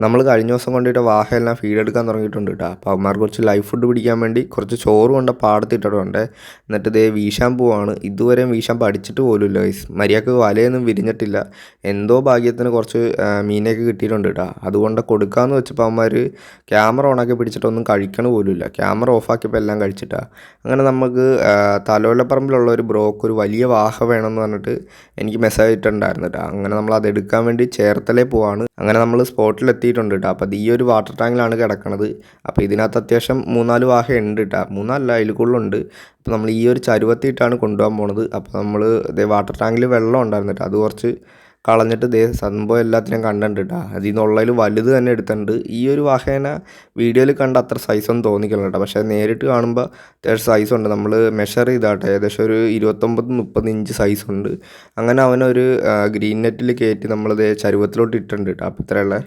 നമ്മൾ കഴിഞ്ഞ ദിവസം കൊണ്ടിട്ട് വാഹയെല്ലാം ഫീഡ് എടുക്കാൻ തുടങ്ങിയിട്ടുണ്ട് കേട്ടോ. അപ്പോൾ അവന്മാർക്ക് കുറച്ച് ലൈഫ് ഫുഡ് പിടിക്കാൻ വേണ്ടി കുറച്ച് ചോറ് കൊണ്ട് പാടത്തിട്ടിട്ടുണ്ട്. എന്നിട്ട് ഇതേ വീശാൻ പോവാണ്. ഇതുവരെയും വീശാൻ പഠിച്ചിട്ട് പോലുമില്ല ഗൈസ്. മര്യാദക്ക് വലയൊന്നും വിരിഞ്ഞിട്ടില്ല. എന്തോ ഭാഗ്യത്തിന് കുറച്ച് മീനൊക്കെ കിട്ടിയിട്ടുണ്ട് കേട്ടോ. അതുകൊണ്ട് കൊടുക്കാമെന്ന് വെച്ചപ്പോൾ അവന്മാർ ക്യാമറ ഓണാക്കി പിടിച്ചിട്ടൊന്നും കഴിക്കണ പോലുമില്ല. ക്യാമറ ഓഫാക്കിയപ്പോൾ എല്ലാം കഴിച്ചിട്ടാണ്. അങ്ങനെ നമുക്ക് തലവല്ലപ്പറമ്പിലുള്ള ഒരു ബ്രോക്ക് ഒരു വലിയ വാഹ വേണമെന്ന് പറഞ്ഞിട്ട് എനിക്ക് മെസ്സേജ് ഇട്ടിട്ടുണ്ടായിരുന്നു കേട്ടോ. അങ്ങനെ നമ്മൾ അത് എടുക്കാൻ വേണ്ടി ചേർത്തലേ പോവാണ്. അങ്ങനെ നമ്മൾ സ്പോട്ടിലെത്തിയിട്ടുണ്ട് കേട്ടോ. അപ്പോൾ ഈ ഒരു വാട്ടർ ടാങ്കിലാണ് കിടക്കണത്. അപ്പോൾ ഇതിനകത്ത് അത്യാവശ്യം 3-4 വാഹ ഉണ്ട് കേട്ടോ. 3 അതിൽ കൂടുതലുണ്ട്. അപ്പോൾ നമ്മൾ ഈ ഒരു ചരുവത്തിയിട്ടാണ് കൊണ്ടുപോകാൻ പോണത്. അപ്പോൾ നമ്മൾ ഇതേ വാട്ടർ ടാങ്കിൽ വെള്ളം ഉണ്ടായിരുന്നു കേട്ടോ. അത് കുറച്ച് കളഞ്ഞിട്ട് ഇതേ സംഭവം എല്ലാത്തിനും കണ്ടിട്ടുണ്ട് കേട്ടോ. അതിൽ നിന്നുള്ളതിൽ വലുത് തന്നെ എടുത്തിട്ടുണ്ട്. ഈ ഒരു വാഹേനെ വീഡിയോയിൽ കണ്ട അത്ര സൈസൊന്നും തോന്നിക്കില്ല കേട്ടോ. പക്ഷേ നേരിട്ട് കാണുമ്പോൾ അത്യാവശ്യം സൈസുണ്ട്. നമ്മൾ മെഷർ ചെയ്താട്ടെ ഏകദേശം ഒരു 29-30 ഇഞ്ച് സൈസുണ്ട്. അങ്ങനെ അവനൊരു ഗ്രീൻ നെറ്റിൽ കയറ്റി നമ്മളിത് ചരുവത്തിലോട്ട് ഇട്ടിട്ടുണ്ട് കേട്ടോ. അപ്പോൾ ഇത്രയുള്ള